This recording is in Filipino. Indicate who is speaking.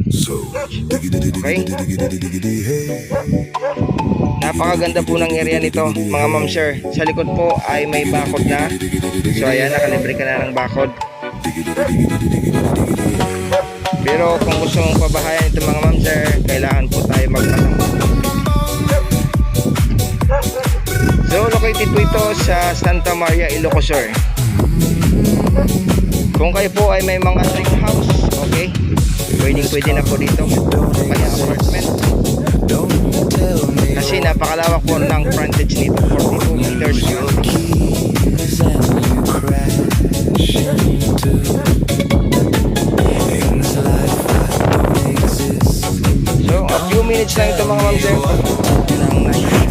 Speaker 1: Okay? Napakaganda po ng area nito mga ma'am sir. Sa likod po ay may bakod na. So ayan, nakalibre ka na ng bakod. Pero kung gusto mong pabahayan ito mga ma'am sir, kailangan po tayo magpatang. So located po ito sa Santa Maria, Ilocos Sur. Kung kayo po ay may mga dream house, okay, pwede na po dito may apartment. Kasi napakalawak po ng frontage nito, 42 meters long. So a few minutes lang ito mga ma'am sir ng night.